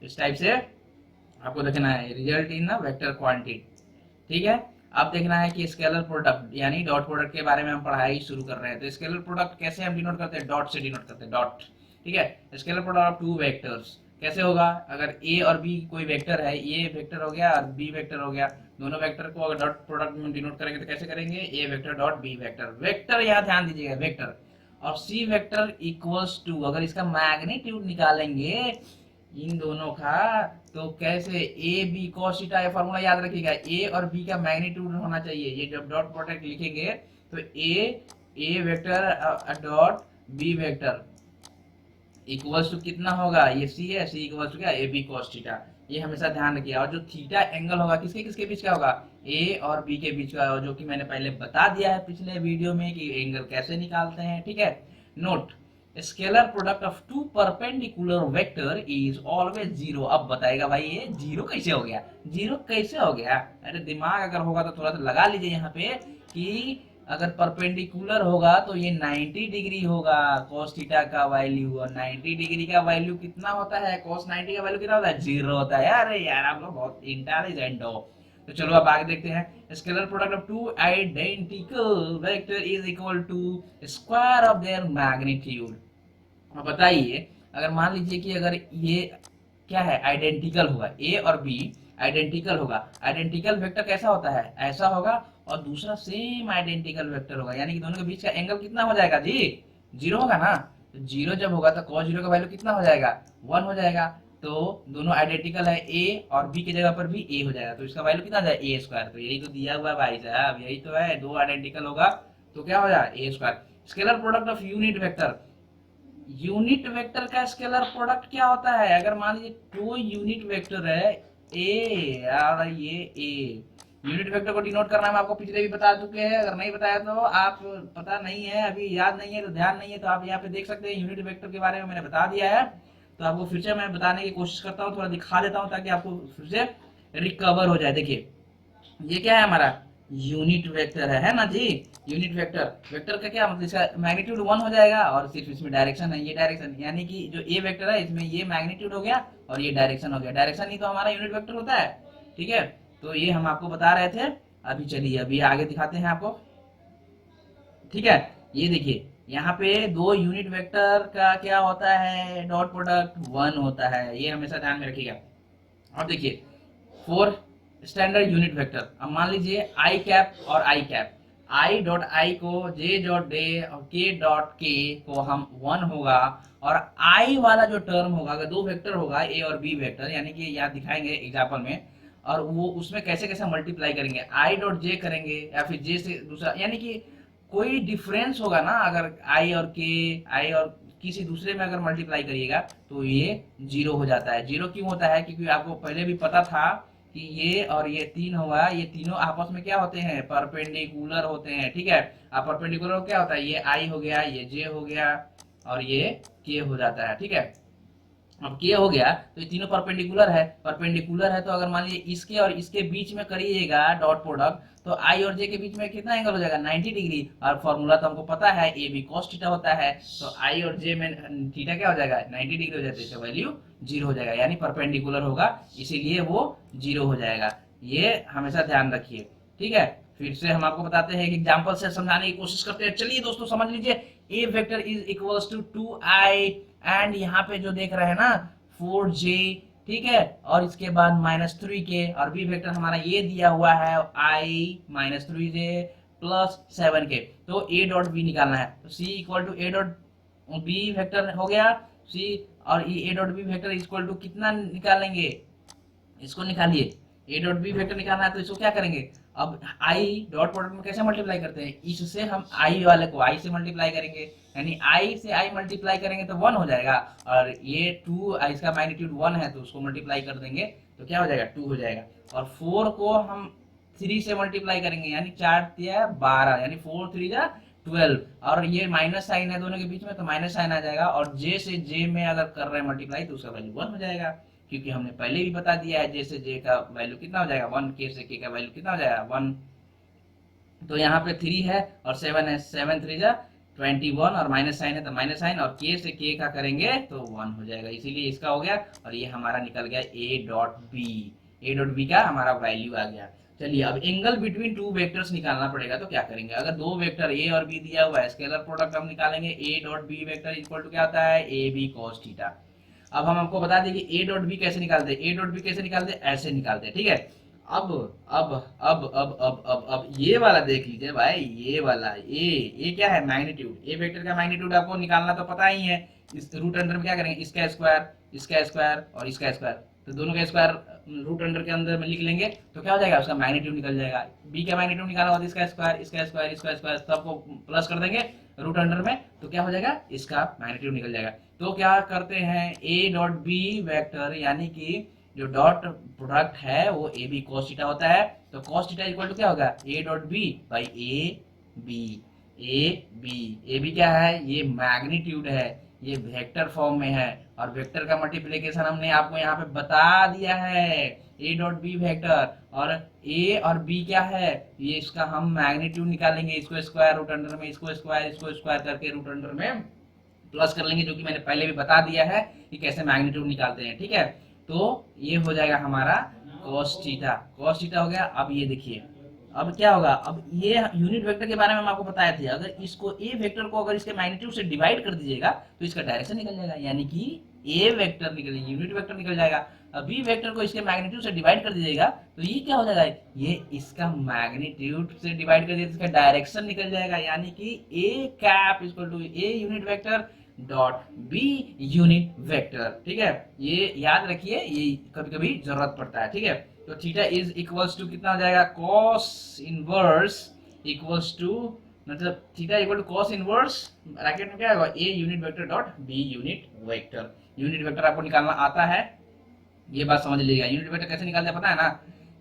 इस टाइप से आपको देखना है रिजल्ट इन वेक्टर क्वांटिटी, ठीक है। अब देखना है कि स्केलर प्रोडक्ट यानी डॉट प्रोडक्ट के बारे में हम पढ़ाई शुरू कर रहे हैं। तो स्केलर प्रोडक्ट कैसे हम डिनोट करते हैं, डॉट से डिनोट करते हैं, डॉट, ठीक है। स्केलर प्रोडक्ट ऑफ 2 वेक्टर्स कैसे होगा, अगर a और b कोई वेक्टर है, a वेक्टर हो गया और b वेक्टर हो गया, दोनों वेक्टर को अगर डॉट प्रोडक्ट में डिनोट करेंगे तो कैसे करेंगे, a vector dot b vector. Vector यहाँ ध्यान दीजिएगा, वेक्टर और c वेक्टर इक्वल्स टू, अगर इसका मैग्नीट्यूड निकालेंगे इन दोनों का तो कैसे, ए बी cos थीटा, ये फॉर्मूला याद रखिएगा, ए और बी का मैग्नीट्यूड होना चाहिए। ये जब डॉट प्रोडक्ट लिखेंगे तो A vector dot B vector equals to कितना होगा, ये सी है, सी इक्वल्स टू क्या, ए बी cos थीटा। ये हमेशा ध्यान रखिए। और जो थीटा एंगल होगा किसके किसके बीच का होगा, ए और बी के बीच का, जो कि मैंने पहले बता दिया है पिछले वीडियो में कि एंगल कैसे निकालते हैं, ठीक है। Note scalar product of two perpendicular vector is always zero. अब बताएगा भाई ये जीरो कैसे हो गया, जीरो कैसे हो गया? अरे दिमाग अगर होगा तो थोड़ा सा लगा लीजिए यहाँ पे कि अगर परपेंडिकुलर होगा तो ये 90 डिग्री होगा cos थीटा का वैल्यू, और 90 डिग्री का वैल्यू कितना होता है, cos 90 का वैल्यू कितना होता है, जीरो होता है। अरे यार आप लोग बहुत इंटेलिजेंट हो। तो चलो अब आगे देखते हैं। Scalar product of two identical vector is equal to square of their magnitude. अब बताइए अगर मान लीजिए कि अगर ये क्या है, आइडेंटिकल होगा, ए और बी आइडेंटिकल होगा। आइडेंटिकल वेक्टर कैसा होता है, ऐसा होगा, और दूसरा सेम आइडेंटिकल वेक्टर होगा, यानी कि दोनों के बीच का एंगल कितना हो जाएगा जी, जीरो होगा ना। तो जीरो जब होगा तो cos जीरो का वैल्यू कितना हो जाएगा, 1 हो जाएगा। तो दोनों आइडेंटिकल है, ए और बी की जगह पर भी ए हो जाएगा, तो इसका वैल्यू कितना हो जाएगा, ए स्क्वायर। तो यही तो दिया हुआ है भाई साहब, यही तो है, दो आइडेंटिकल होगा तो क्या हो जाएगा, A square. Scalar product of unit vector, unit vector का स्केलर प्रोडक्ट क्या होता है? अगर मान लीजिए दो यूनिट वेक्टर है ए और ये ए, यूनिट वेक्टर को डिनोट करना हम आपको पिछले भी बता चुके हैं, अगर नहीं बताया तो आप पता नहीं है, अभी याद नहीं है तो ध्यान नहीं है, तो आप यहाँ पे देख सकते हैं यूनिट वेक्टर के बारे में मैंने बता दिया है। तो आपको फिर से मैं बताने की कोशिश करता हूँ, थोड़ा दिखा देता हूँ ताकि आपको फिर से रिकवर हो जाए। देखिए ये क्या है हमारा यूनिट वेक्टर है ना जी। यूनिट वेक्टर, वेक्टर का क्या मतलब, इसका मैग्नीट्यूड 1 हो जाएगा और सिर्फ इसमें डायरेक्शन है, ये डायरेक्शन, यानी कि जो ए वेक्टर है इसमें ये मैग्नीट्यूड हो गया और ये डायरेक्शन हो गया। डायरेक्शन ही तो हमारा यूनिट वेक्टर होता है, ठीक है। तो ये हम आपको बता रहे थे। अभी चलिए अभी आगे दिखाते हैं आपको, ठीक है। ये देखिए यहाँ पे दो यूनिट वेक्टर का क्या होता है, डॉट प्रोडक्ट 1 होता है, ये हमेशा ध्यान में रखिएगा। अब देखिए फोर स्टैंडर्ड यूनिट वेक्टर, अब मान लीजिए आई कैप और आई कैप, आई डॉट आई को जे डॉट डे और के डॉट के को हम 1 होगा, और आई वाला जो टर्म होगा, अगर दो वेक्टर होगा ए और बी वेक्टर, यानी कि यहाँ दिखाएंगे एग्जाम्पल में, और वो उसमें कैसे कैसे मल्टीप्लाई करेंगे, आई डॉट जे करेंगे या फिर जे से दूसरा, यानी कि कोई डिफरेंस होगा ना, अगर आई और के, आई और किसी दूसरे में अगर मल्टीप्लाई करिएगा तो ये जीरो हो जाता है। जीरो क्यों होता है, क्योंकि आपको पहले भी पता था कि ये और ये 3 होगा, ये तीनों आपस में क्या होते हैं, परपेंडिकुलर होते हैं, ठीक है। अब परपेंडिकुलर क्या होता है, ये आई हो गया, ये जे हो गया और ये के हो जाता है, ठीक है। अब के हो गया तो ये तीनों परपेंडिकुलर है, परपेंडिकुलर है तो अगर मान लीजिए इसके और इसके बीच में करिएगा डॉट प्रोडक्ट, तो आई और जे के बीच में कितना एंगल हो जाएगा, 90 डिग्री। और फॉर्मूला तो हमको पता है, ए बी cos थीटा होता है, तो आई और जे में थीटा क्या हो जाएगा, 90 डिग्री हो जाता है, इसका वैल्यू जीरो हो जाएगा, यानी परपेंडिकुलर होगा इसीलिए वो जीरो हो जाएगा। ये हमेशा ध्यान रखिए, ठीक है। फिर से हम आपको बताते हैं, एक एग्जांपल से समझाने की कोशिश करते हैं। चलिए दोस्तों समझ लीजिए, A vector is equals to 2i, and यहाँ पे जो देख रहे हैं ना 4j, ठीक है, और इसके बाद -3k, और बी वेक्टर हमारा ये दिया हुआ है i -3j प्लस 7k। तो a डॉट बी निकालना है, तो c equal to a dot B vector हो गया, c और a dot B vector equal to कितना निकालेंगे, इसको निकालिए, ए डॉट बी वेक्टर निकालना है तो इसको क्या करेंगे, अब आई डॉट प्रोडक्ट में कैसे मल्टीप्लाई करते हैं, इससे हम आई वाले को आई से मल्टीप्लाई करेंगे, यानी आई से आई मल्टीप्लाई करेंगे तो 1 हो जाएगा, और ये 2 इसका मैग्नीट्यूड 1 है तो उसको मल्टीप्लाई कर देंगे तो क्या हो जाएगा, 2 हो जाएगा। और 4 को हम 3 से मल्टीप्लाई करेंगे, यानी 4 या 12, यानी 4 3 जा 12, और ये माइनस साइन है दोनों के बीच में तो माइनस साइन आ जाएगा, और जे से जे में अगर कर रहे हैं मल्टीप्लाई तो उसका वैल्यू 1 हो जाएगा, क्योंकि हमने पहले भी बता दिया है जे से जे का वैल्यू कितना हो जाएगा 1, के से के का वैल्यू कितना हो जाएगा 1। तो यहाँ पे 3 है और 7 है, 7 3 जा 21, और माइनस साइन है तो माइनस साइन, और के से के का करेंगे तो 1 हो जाएगा, इसीलिए इसका हो गया, और ये हमारा निकल गया A dot B, A dot B का हमारा वैल्यू आ गया। चलिए अब एंगल बिटवीन टू वेक्टर्स निकालना पड़ेगा, तो क्या करेंगे, अगर दो वेक्टर ए और बी दिया हुआ है, स्केलर प्रोडक्ट हम निकालेंगे, A dot B vector equal to क्या होता है, ए बी कॉस थीटा। अब हम आपको बता दें कि ए डॉट बी कैसे निकालते हैं, ए डॉट बी कैसे निकालते हैं, ऐसे निकालते हैं, ठीक है। अब अब अब ये वाला देख लीजिए भाई, ये वाला ए क्या है, मैग्नीट्यूड, ए वेक्टर का मैग्नीट्यूड आपको निकालना तो पता ही है, इस रूट अंडर में क्या करेंगे, इसका स्क्वायर और इसका स्क्वायर, तो दोनों का स्क्वायर रूट अंडर के अंदर में लिख लेंगे तो क्या हो जाएगा, उसका मैग्नीट्यूड निकल जाएगा। बी का मैग्नीट्यूड निकाला होगा, इसका स्क्वायर सबको प्लस कर देंगे रूट अंडर में, तो क्या हो जाएगा, इसका मैग्नीट्यूड निकल जाएगा। तो क्या करते हैं, ए डॉट बी वेक्टर, यानी कि जो डॉट प्रोडक्ट है वो ए बी cos थीटा होता है, तो cos थीटा इक्वल टू क्या होगा, A dot B by A B, A B क्या है, ये मैग्नीट्यूड है, ये वेक्टर फॉर्म में है, और वेक्टर का मल्टीप्लिकेशन हमने आपको यहाँ पे बता दिया है, ए डॉट बी वेक्टर। और ए और बी क्या है, ये इसका हम मैग्नीट्यूड निकालेंगे, इसको स्क्वायर रूट अंडर में, इसको स्क्वायर करके रूट अंडर में प्लस कर लेंगे, जो कि मैंने पहले भी बता दिया है कि कैसे मैग्नीट्यूड निकालते हैं। ठीक है, तो ये हो जाएगा हमारा cos थीटा। cos थीटा हो गया। अब ये देखिए, अब क्या होगा, अब ये यूनिट वेक्टर के बारे में हम आपको बताए थे, अगर इसको ए वेक्टर को अगर इसके मैग्नीट्यूड से डिवाइड कर दीजिएगा तो इसका डायरेक्शन निकल जाएगा, यानी कि ए वेक्टर निकल, यूनिट वेक्टर निकल जाएगा। बी वेक्टर को इसके मैग्नीट्यूड से डिवाइड कर दीजिएगा तो ये क्या हो जाएगा, ये इसका मैग्नीट्यूड से डिवाइड कर दीजिएगा, इसका डायरेक्शन निकल जाएगा, यानी कि A cap equal to A unit vector dot B unit vector. ठीक है, ये याद रखिए, ये कभी कभी जरूरत पड़ता है। ठीक है, तो थीटा इज इक्वल्स टू कितना हो जाएगा, cos इनवर्स इक्वल्स टू, मतलब theta equal to cos inverse bracket में क्या होगा, A unit vector dot B unit vector. Unit vector आपको निकालना आता है, ये बात समझ लीजिएगा। यूनिट वेक्टर कैसे निकालते हैं पता है ना,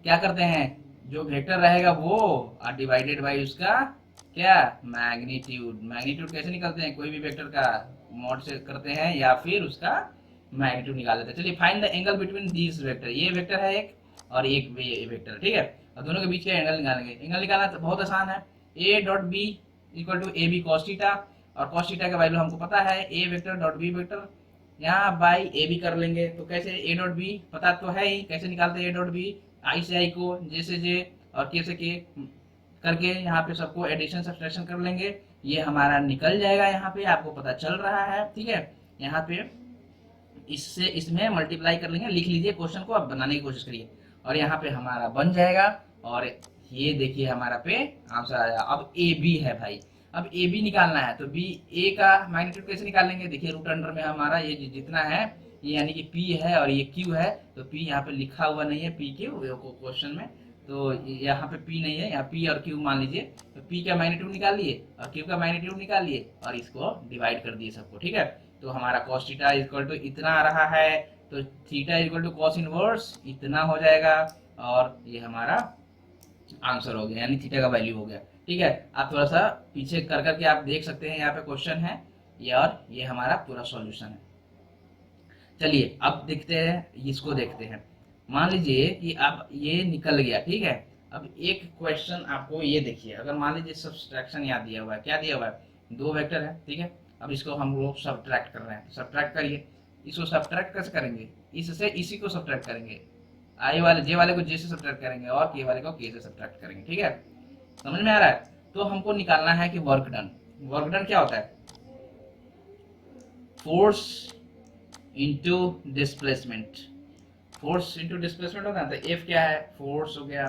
क्या करते हैं, जो वेक्टर रहेगा वो और डिवाइडेड बाय उसका क्या, मैग्नीट्यूड। मैग्नीट्यूड कैसे निकालते हैं, कोई भी वेक्टर का मॉड से करते हैं या फिर उसका मैग्नीट्यूड निकाल लेते हैं। चलिए, find the angle between these vector, ये वेक्टर है एक और एक ये वेक्टर। ठीक है, और दोनों के बीच का एंगल निकालेंगे। एंगल निकालना तो बहुत आसान है, A dot B equal to A B cos theta, और कॉस थीटा का वैल्यू हमको पता है, A vector dot B vector, यहाँ बाई ए बी कर लेंगे। तो कैसे, ए डॉट बी पता तो है ही, कैसे निकालते हैं ए डॉट बी, आई से आई को, जे से जे और के से के करके यहाँ पे सबको एडिशन सब्सट्रैक्शन कर लेंगे, ये हमारा निकल जाएगा। यहाँ पे आपको पता चल रहा है। ठीक है, यहाँ पे इससे इसमें मल्टीप्लाई कर लेंगे, लिख लीजिए क्वेश्चन को, अब बनाने की कोशिश करिए, और यहाँ पे हमारा बन जाएगा। और ये देखिए हमारा पे आंसर आया। अब ए बी है भाई, अब ए बी निकालना है, तो बी ए का मैग्नीट्यूड कैसे निकाल लेंगे, देखिए रूट अंडर में हमारा ये जितना है, ये यानी कि पी है और ये क्यू है, तो पी यहाँ पे लिखा हुआ नहीं है, पी क्यू क्वेश्चन में, तो यहाँ पे पी नहीं है, यहाँ पी और क्यू मान लीजिए। तो पी का मैग्नीट्यूड निकाल लिए और क्यू का मैग्नीट्यूड निकाल लिए और इसको डिवाइड कर दिए सबको। ठीक है, तो हमारा cos थीटा इक्वल टू इतना आ रहा है, तो theta equal to cos inverse इतना हो जाएगा, और ये हमारा आंसर हो गया, यानी थीटा का वैल्यू हो गया। ठीक है, आप थोड़ा सा पीछे कर करके आप देख सकते हैं, यहाँ पे क्वेश्चन है ये, और ये हमारा पूरा सॉल्यूशन है। चलिए अब देखते हैं, इसको देखते हैं। मान लीजिए कि अब ये निकल गया। ठीक है, अब एक क्वेश्चन आपको ये देखिए, अगर मान लीजिए सब्सट्रैक्शन यहाँ दिया हुआ है, क्या दिया हुआ है, दो वेक्टर है। ठीक है, अब इसको हम लोग सब्ट्रैक्ट कर रहे हैं, सब्ट्रैक्ट करिए। इसको सब्ट्रैक्ट कैसे करेंगे, इससे इसी को सब्ट्रैक्ट करेंगे, आई वाले जे वाले को जे से सब्ट्रैक्ट करेंगे और के वाले को के से सब्ट्रैक्ट करेंगे। ठीक है, समझ में आ रहा है। तो हमको निकालना है कि वर्क डन। वर्क डन क्या होता है, force into displacement. Force into displacement होता है, तो एफ क्या है, फोर्स हो गया,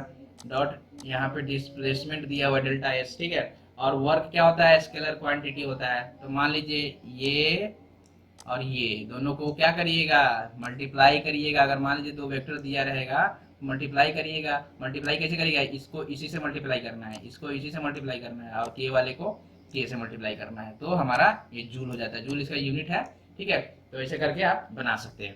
डॉट यहाँ पे डिस्प्लेसमेंट दिया हुआ डेल्टा एस। ठीक है, और वर्क क्या होता है, स्केलर क्वांटिटी होता है। तो मान लीजिए ये और ये दोनों को क्या करिएगा, मल्टीप्लाई करिएगा। अगर मान लीजिए दो वेक्टर दिया रहेगा, मल्टीप्लाई करिएगा। मल्टीप्लाई कैसे करिएगा, इसको इसी से मल्टीप्लाई करना है, इसको इसी से मल्टीप्लाई करना है, और के वाले को के से मल्टीप्लाई करना है, तो हमारा ये जूल हो जाता है। जूल इसका यूनिट है। ठीक है, तो ऐसे करके आप बना सकते हैं।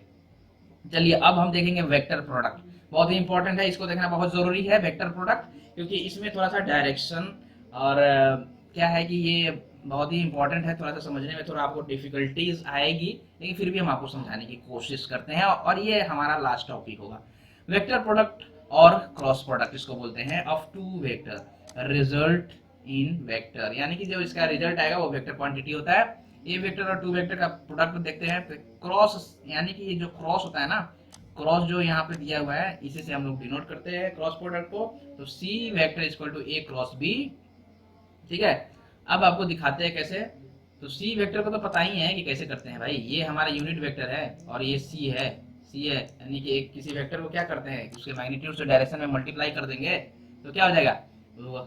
चलिए अब हम देखेंगे वेक्टर प्रोडक्ट, बहुत ही इंपॉर्टेंट है, इसको देखना बहुत जरूरी है वेक्टर प्रोडक्ट, क्योंकि इसमें थोड़ा सा डायरेक्शन और क्या है कि ये बहुत ही इंपॉर्टेंट है, थोड़ा सा समझने में थोड़ा आपको डिफिकल्टीज आएगी, लेकिन फिर भी हम आपको समझाने की कोशिश करते हैं, और ये हमारा लास्ट टॉपिक होगा। वेक्टर प्रोडक्ट और क्रॉस प्रोडक्ट इसको बोलते हैं, of two vector result in vector, यानी कि जो इसका रिजल्ट आएगा वो वेक्टर क्वांटिटी होता है। ए वेक्टर और टू वेक्टर का प्रोडक्ट देखते हैं, तो क्रॉस, यानी कि ये जो क्रॉस होता है ना, क्रॉस जो यहाँ पे दिया हुआ है, इसी से हम लोग डिनोट करते हैं क्रॉस प्रोडक्ट को। तो C vector equal to A cross B. ठीक है, अब आपको दिखाते हैं कैसे। तो सी वेक्टर को तो पता ही है कि कैसे करते हैं भाई, ये हमारा यूनिट वेक्टर है और ये सी है, यानी कि एक किसी वेक्टर को क्या करते हैं, उसके मैग्नीट्यूड से डायरेक्शन में मल्टीप्लाई कर देंगे, तो क्या हो जाएगा,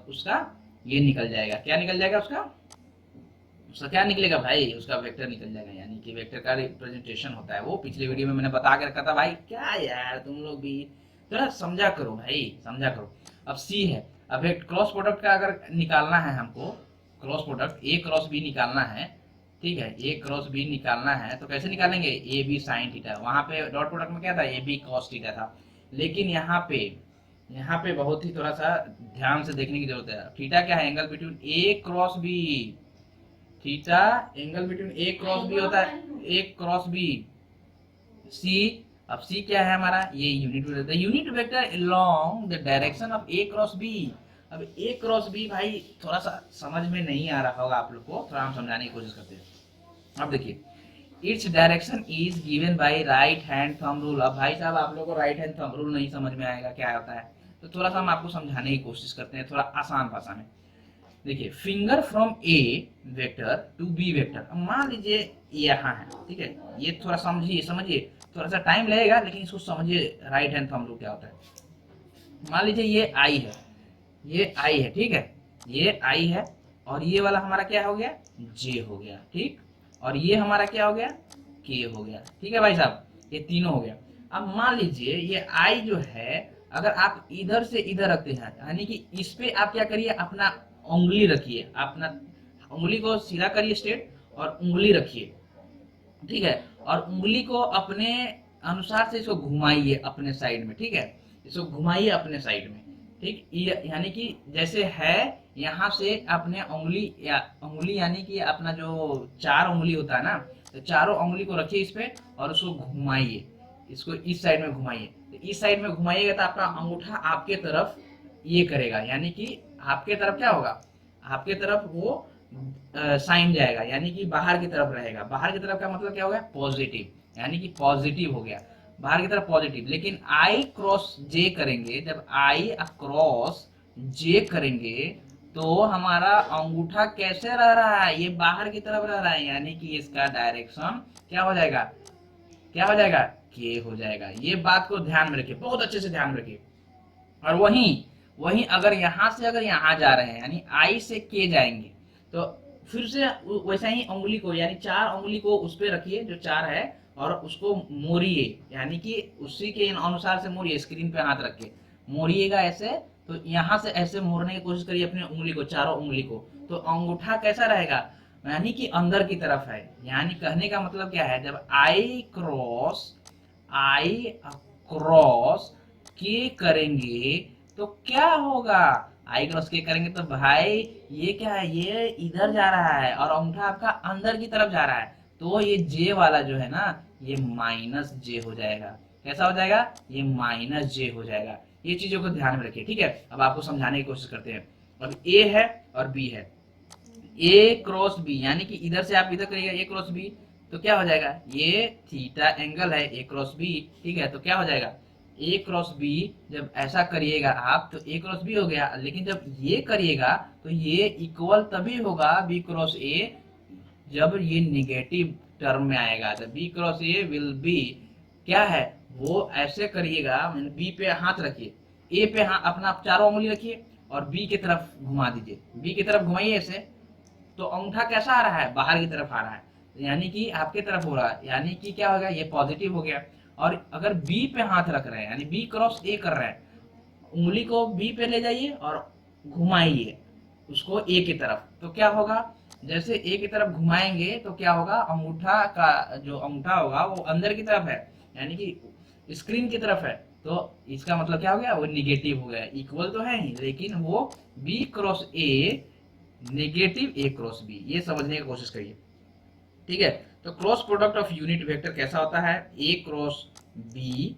उसका ये निकल जाएगा। क्या निकल जाएगा, उसका क्या निकलेगा भाई, उसका वेक्टर निकल जाएगा, यानी कि वेक्टर का रिप्रेजेंटेशन होता है। वो पिछले वीडियो में मैंने बता के रखा था भाई, क्या यार तुम लोग भी थोड़ा समझा करो भाई, समझा करो। अब सी है, अब एक क्रॉस प्रोडक्ट का अगर निकालना है हमको, cross product A cross B निकालना है। ठीक है, ए क्रॉस बी निकालना है, तो कैसे निकालेंगे, ए बी साइन थीटा। वहां पे डॉट प्रोडक्ट में क्या था, ए बी कॉस थीटा था, लेकिन यहाँ पे यहाँ पे बहुत ही थोड़ा सा ध्यान से देखने की जरूरत है। थीटा क्या है? Angle between A cross B. Theta angle between A cross B होता है, ए क्रॉस बी। सी, अब सी क्या है हमारा? ये unit vector, the unit vector along the direction of A cross B. अब ए क्रॉस बी भाई थोड़ा सा समझ में नहीं आ रहा होगा आप लोग को, थोड़ा हम समझाने की कोशिश करते हैं। अब देखिए, its direction is given by right hand thumb rule. अब भाई साहब आप लोगों को राइट हैंड थंब रूल नहीं समझ में आएगा क्या होता है, तो थोड़ा सा हम आपको समझाने की कोशिश करते हैं थोड़ा आसान भाषा में। देखिए, finger from A vector to B vector. अब मान लीजिए यहाँ है, ठीक है, ये थोड़ा समझिए, थोड़ा सा टाइम लगेगा लेकिन इसको समझिए राइट हैंड थंब रूल क्या होता है। मान लीजिए ये आई है, ये आई है, ठीक है, ये आई है, और ये वाला हमारा क्या हो गया? जे हो गया, ठीक, और ये हमारा क्या हो गया? के हो गया, ठीक है भाई साहब, ये तीनों हो गया। अब मान लीजिए ये आई जो है, अगर आप इधर से इधर रखते हैं, यानी कि इस पे आप क्या करिए, अपना उंगली रखिए, अपना उंगली को सीधा करिए स्ट्रेट, और उंगली रखिए, ठीक है, और उंगली को अपने अनुसार से इसको घुमाइए अपने साइड में, ठीक है, इसको घुमाइए अपने साइड में, ठीक, यानी कि जैसे है यहाँ से अपने उंगली यानी कि अपना जो चार उंगली होता है ना, तो चारों उंगली को रखिए इस पे और उसको घुमाइए, इसको इस साइड में घुमाइए। तो इस साइड में घुमाइएगा तो आपका अंगूठा आपके तरफ ये करेगा, यानी कि आपके तरफ क्या होगा? आपके तरफ वो साइन जाएगा, यानी कि बाहर की तरफ रहेगा। बाहर की तरफ का मतलब क्या हो गया? पॉजिटिव, यानी कि पॉजिटिव हो गया, बाहर की तरफ पॉजिटिव। लेकिन आई क्रॉस जे करेंगे, जब आई क्रॉस जे करेंगे तो हमारा अंगूठा कैसे रह रहा है? ये बाहर की तरफ रह रहा है, यानी कि इसका डायरेक्शन क्या हो जाएगा? क्या हो जाएगा? के हो जाएगा। ये बात को ध्यान में रखिए, बहुत अच्छे से ध्यान में रखिए। और वहीं वहीं अगर यहाँ से अगर यहाँ जा रहे हैं, यानी आई से के जाएंगे, तो फिर से वैसा ही उंगली को, यानी चार उंगली को उस पे रखिए जो चार है, और उसको मोड़िए, यानी कि उसी के अनुसार से मोड़िए, स्क्रीन पे हाथ रख के मोड़िएगा ऐसे। तो यहाँ से ऐसे मोड़ने की कोशिश करिए अपनी उंगली को, चारों उंगली को, तो अंगूठा कैसा रहेगा? यानी कि अंदर की तरफ है। यानी कहने का मतलब क्या है? जब आई क्रॉस के करेंगे तो क्या होगा? आई क्रॉस के करेंगे तो भाई ये क्या है? ये इधर जा रहा है और अंगूठा आपका अंदर की तरफ जा रहा है, तो ये जे वाला जो है ना, ये माइनस जे हो जाएगा। कैसा हो जाएगा? ये माइनस जे हो जाएगा। ये चीजों को ध्यान में रखिए, ठीक है। अब आपको समझाने की कोशिश करते हैं। अब ए है और बी है, ए क्रॉस बी, यानी कि इधर से आप इधर करिएगा ए क्रॉस बी, तो क्या हो जाएगा? ये थीटा एंगल है ए क्रॉस बी, ठीक है, तो क्या हो जाएगा? ए क्रॉस बी जब ऐसा करिएगा आप तो ए क्रॉस बी हो गया, लेकिन जब ये करिएगा तो ये इक्वल तभी होगा बी क्रॉस ए जब ये निगेटिव टर्म में आएगा। तो B cross A will be क्या है? वो ऐसे करिएगा, बी पे हाथ रखिए, ए पे हाथ अपना चारों उंगली रखिए और बी की तरफ घुमा दीजिए, बी की तरफ घुमाइए ऐसे, तो अंगूठा कैसा आ रहा है? बाहर की तरफ आ रहा है, यानी कि आपके तरफ हो रहा है, यानी कि क्या हो गया? ये पॉजिटिव हो गया। और अगर बी पे हाथ रख रहे हैं, यानी बी क्रॉस ए कर रहे हैं, उंगली को बी पे ले जाइए और घुमाइए उसको ए की तरफ, तो क्या होगा? जैसे ए की तरफ घुमाएंगे तो क्या होगा? अंगूठा का जो अंगूठा होगा वो अंदर की तरफ है, यानी कि स्क्रीन की तरफ है, तो इसका मतलब क्या हो गया? वो निगेटिव हो गया। इक्वल तो है ही, लेकिन वो B cross A negative A cross B, ये समझने की कोशिश करिए, ठीक है। तो cross product of unit vector कैसा होता है? ए क्रॉस बी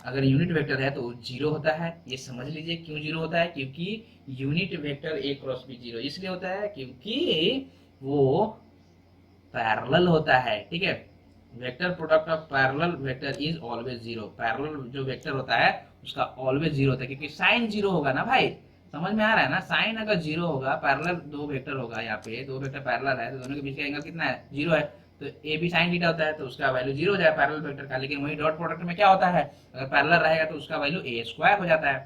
अगर यूनिट वेक्टर है तो जीरो होता है। ये समझ लीजिए क्यों जीरो होता है, क्योंकि unit vector A cross B zero इसलिए होता है क्योंकि वो पैरेलल होता है, ठीक है। Vector product of parallel vector is always zero. Parallel जो वेक्टर होता है उसका ऑलवेज जीरो होता है, क्योंकि साइन जीरो होगा ना भाई, समझ में आ रहा है ना? साइन अगर जीरो होगा, पैरेलल दो वेक्टर होगा, यहाँ पे दो वेक्टर पैरेलल है तो दोनों के बीच का एंगल कितना है? जीरो है, तो ए भी साइन थीटा होता है तो उसका वैल्यू जीरो हो जाएगा पैरेलल वेक्टर का। लेकिन वही डॉट प्रोडक्ट में क्या होता है? अगर पैरेलल रहेगा तो उसका वैल्यू ए स्क्वायर हो जाता है,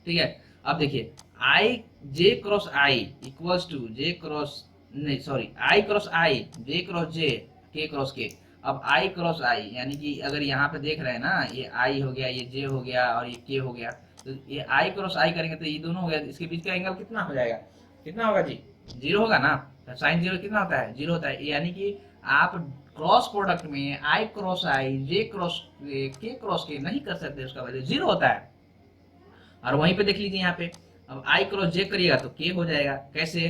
ठीक है। अब देखिए, I J cross I equals to J cross, नहीं sorry, I cross I, J cross J, K cross के। अब आई क्रॉस आई, यानी कि अगर यहाँ पे देख रहे हैं ना, ये आई हो गया, ये जे हो गया और ये के हो गया, तो ये आई क्रॉस आई करेंगे तो ये दोनों हो गया, इसके बीच का एंगल कितना हो जाएगा? कितना होगा जी? जीरो होगा ना। साइन जीरो कितना होता है? जीरो होता है। यानी कि आप क्रॉस प्रोडक्ट में आई क्रॉस आई, जे क्रॉस के क्रॉस के नहीं कर सकते, उसका वैल्यू जीरो होता है। और वहीं पे देख लीजिए यहाँ पे, अब आई क्रॉस जे करिएगा तो के हो जाएगा। कैसे,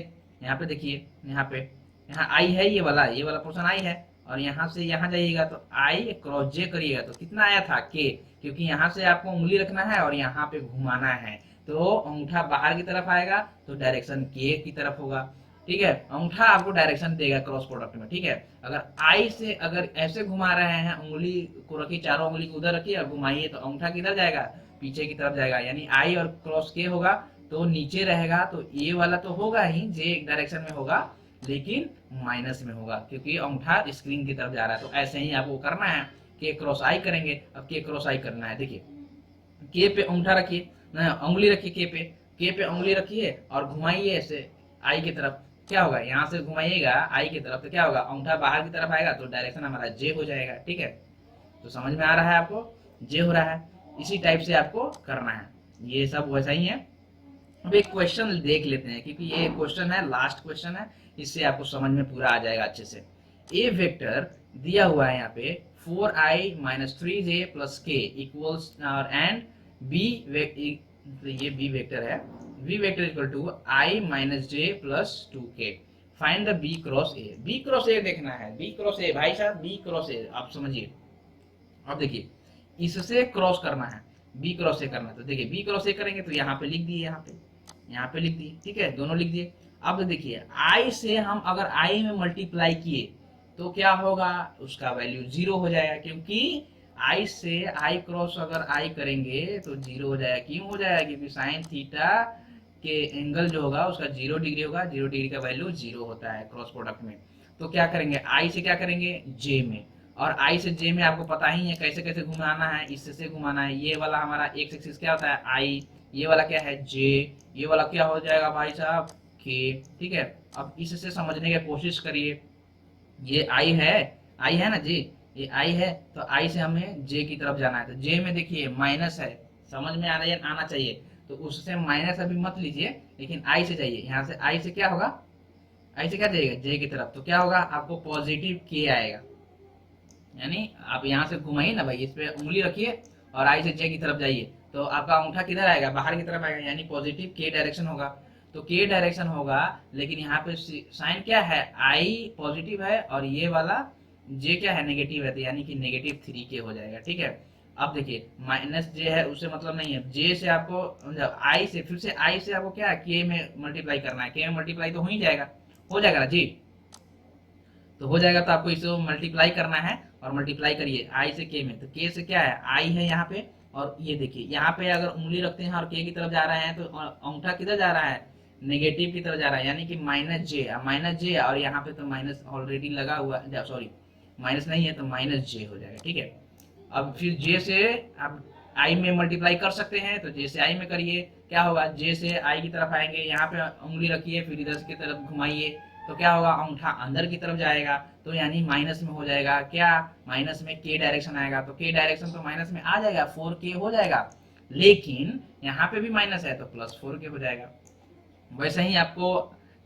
यहाँ पे देखिए, यहाँ पे यहाँ आई है, ये वाला पोर्शन आई है, और यहाँ से यहाँ जाइएगा तो आई क्रॉस जे करिएगा तो कितना आया था के, क्योंकि यहाँ से आपको उंगली रखना है और यहाँ पे घुमाना है, तो अंगूठा बाहर की तरफ आएगा तो डायरेक्शन के की तरफ होगा। ठीक है, अंगूठा आपको डायरेक्शन देगा क्रॉस प्रोडक्ट में। ठीक है, अगर आई से अगर ऐसे घुमा रहे हैं, उंगली को रखिए, चारों उंगली को उधर रखिए और घुमाइए तो अंगूठा किधर जाएगा, पीछे की तरफ जाएगा, यानी आई और क्रॉस के होगा तो नीचे रहेगा, तो ये वाला तो होगा ही, जे डायरेक्शन में होगा लेकिन माइनस में होगा क्योंकि अंगूठा स्क्रीन की तरफ जा रहा है। तो ऐसे ही आपको करना है, के क्रॉस आई करेंगे। अब के क्रॉस आई करना है, देखिए के पे अंगूठा रखिए, उंगली रखिए, के पे उंगली रखिए और घुमाइए ऐसे आई की तरफ। क्या होगा, यहाँ से घुमाइएगा आई की तरफ तो क्या होगा, अंगूठा बाहर की तरफ आएगा तो डायरेक्शन हमारा जे हो जाएगा। ठीक है, तो समझ में आ रहा है आपको, जे हो रहा है। इसी टाइप से आपको करना है, ये सब वैसा ही है। अब एक क्वेश्चन देख लेते हैं क्योंकि ये क्वेश्चन है, लास्ट क्वेश्चन है, इससे आपको समझ में पूरा आ जाएगा अच्छे से। ए वेक्टर दिया हुआ है यहाँ पे 4i minus 3j plus K equals and B, ये बी वेक्टर है, v vector equal to i minus j plus 2k। Find the b cross A. b cross A देखना है, b क्रॉस ए भाई साहब, b क्रॉस ए आप समझिए। अब देखिए इससे क्रॉस करना है, b क्रॉस ए करना है, तो देखिए b क्रॉस ए करेंगे तो यहाँ पे लिख दिए, यहाँ पे लिख दिए। ठीक है, दोनों लिख दिए। अब देखिए i से हम अगर i में मल्टीप्लाई किए तो क्या होगा, उसका वैल्यू 0 हो जाएगा, क्योंकि i से i क्रॉस अगर i करेंगे तो 0 हो जाएगा। क्यों हो जाएगा, क्योंकि साइन थीटा के एंगल जो होगा उसका 0 डिग्री होगा, 0 डिग्री का वैल्यू 0 होता है क्रॉस प्रोडक्ट में। तो क्या करेंगे, i से क्या करेंगे, j में, और i से j में आपको पता ही है कैसे कैसे घुमाना है, इससे घुमाना है। ये वाला हमारा एक्स एक्सिस क्या होता है i, ये वाला क्या है j, ये वाला क्या हो जाएगा भाई साहब k। ठीक है, अब इससे समझने की कोशिश करिए, ये i है ना जी, ये i है तो i से हमें j की तरफ जाना है, तो j में देखिए माइनस है, समझ में आना चाहिए, तो उससे माइनस अभी मत लीजिए, लेकिन i से जाइए, यहाँ से i से क्या होगा, i से क्या जाइएगा j की तरफ, तो क्या होगा आपको पॉजिटिव k आएगा। यानी आप यहाँ से घुमाइए ना भाई, इस पे उंगली रखिए और i से j की तरफ जाइए तो आपका अंगूठा किधर आएगा, बाहर की तरफ आएगा, यानी पॉजिटिव k डायरेक्शन होगा। तो k डायरेक्शन होगा, लेकिन यहाँ पे साइन क्या है, i पॉजिटिव है और ये वाला j क्या है, नेगेटिव है, तो यानी कि नेगेटिव 3k हो जाएगा। ठीक है, अब देखिए माइनस j है, उससे मतलब नहीं है, j से आपको i से फिर से i से आपको क्या है k में मल्टीप्लाई करना है, k में मल्टीप्लाई तो हो ही जाएगा, हो जाएगा ना जी, तो हो जाएगा। तो आपको इसे मल्टीप्लाई करना है और मल्टीप्लाई करिए i से k में, तो k से क्या है i है यहाँ पे, और ये देखिए यहाँ पे अगर उंगली रखते हैं और k की तरफ जा रहे हैं तो अंगूठा किधर जा रहा है, नेगेटिव की तरफ जा रहा है, यानी कि माइनस जे, और यहाँ पे तो माइनस ऑलरेडी लगा हुआ, सॉरी माइनस नहीं है तो माइनस जे हो जाएगा। ठीक है, अब फिर जे से आप आई में मल्टीप्लाई कर सकते हैं, तो जे से आई में करिए, क्या होगा, जे से आई की तरफ आएंगे, यहाँ पे उंगली रखिए फिर इधर की तरफ घुमाइए तो क्या होगा, अंगूठा अंदर की तरफ जाएगा, तो यानी माइनस में हो जाएगा, क्या माइनस में के डायरेक्शन आएगा, तो के डायरेक्शन तो माइनस में आ जाएगा, 4k हो जाएगा, लेकिन यहाँ पे भी माइनस है तो प्लस 4k हो जाएगा। वैसे ही आपको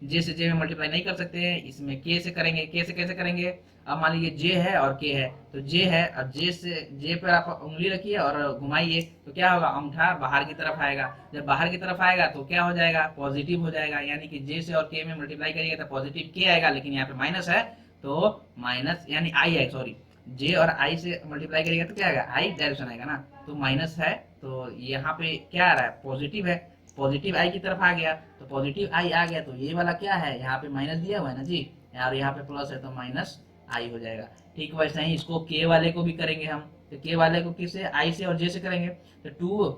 जे से जे में मल्टीप्लाई नहीं कर सकते हैं, इसमें के से करेंगे। के से कैसे करेंगे, अब मान लीजिए जे है और के है, तो जे है और जे से जे पर आप उंगली रखिए और घुमाइए तो क्या होगा, अंगूठा बाहर की तरफ आएगा, जब बाहर की तरफ आएगा तो क्या हो जाएगा, पॉजिटिव हो जाएगा, यानी कि जे से और के में मल्टीप्लाई करिएगा तो पॉजिटिव के आएगा, लेकिन यहाँ पे माइनस है तो माइनस यानी आई है, सॉरी जे और आई से मल्टीप्लाई करिएगा तो क्या आएगा, आई डायरेक्शन आएगा ना, तो माइनस है तो यहाँ पे क्या आ रहा है, पॉजिटिव है, पॉजिटिव आई की तरफ आ गया, तो पॉजिटिव आई आ गया तो ये वाला क्या है, यहाँ पे माइनस दिया हुआ है ना जी, और यहाँ पे प्लस है तो माइनस आई हो जाएगा। ठीक वैसे ही इसको के वाले को भी करेंगे हम, तो के वाले को किससे, आई से और जे से करेंगे, तो 2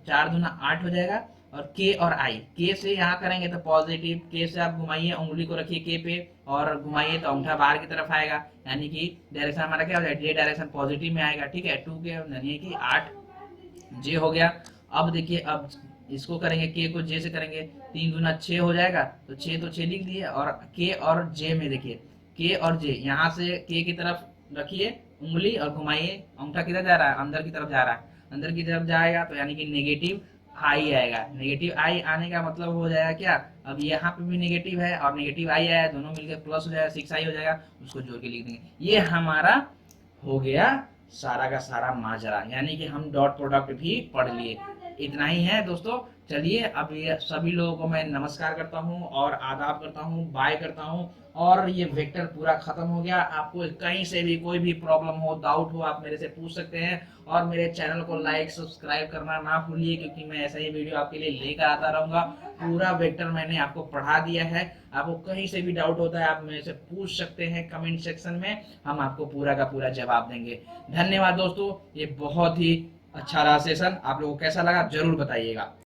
4 दूना 8 हो जाएगा, और के और आई, के से यहाँ करेंगे तो पॉजिटिव, के से आप घुमाइए उंगली को रखिए के पे और घुमाइए तो अंगूठा बाहर की तरफ आएगा, यानी कि डायरेक्शन हमारा क्या हो जाएगा, जे डायरेक्शन पॉजिटिव में आएगा। ठीक है, 2 के यानी कि 8 जे हो गया। अब देखिए अब इसको करेंगे, के को जे से करेंगे, 3 दूना 6 हो जाएगा, तो 6 तो 6 लिख दिए, और के और जे में देखिए के और जे, यहाँ से के की तरफ रखिए उंगली और घुमाइए, अंगूठा किधर जा रहा है, अंदर की तरफ जा रहा है, अंदर की तरफ जाएगा तो यानी कि नेगेटिव आई आएगा। नेगेटिव आई आने का मतलब हो जाएगा क्या, अब यहाँ पे भी नेगेटिव है और नेगेटिव आई आया, दोनों मिलकर प्लस हो जाएगा, 6i हो जाएगा, उसको जोड़ के लिख देंगे। ये हमारा हो गया सारा का सारा माजरा, यानी कि हम डॉट प्रोडक्ट भी पढ़ लिए। इतना ही है दोस्तों। चलिए अब ये सभी लोगों को मैं नमस्कार करता हूँ और आदाब करता हूँ, बाय करता हूँ। और ये वेक्टर पूरा खत्म हो गया। आपको कहीं से भी कोई भी प्रॉब्लम हो, डाउट हो, आप मेरे से पूछ सकते हैं। और मेरे चैनल को लाइक सब्सक्राइब करना ना भूलिए, क्योंकि मैं ऐसा ही वीडियो आपके लिए लेकर आता रहूंगा। पूरा वेक्टर मैंने आपको पढ़ा दिया है। आपको कहीं से भी डाउट होता है आप मेरे से पूछ सकते हैं कमेंट सेक्शन में, हम आपको पूरा का पूरा जवाब देंगे। धन्यवाद दोस्तों, ये बहुत ही अच्छा रहा सेशन। आप लोगों को कैसा लगा जरूर बताइएगा।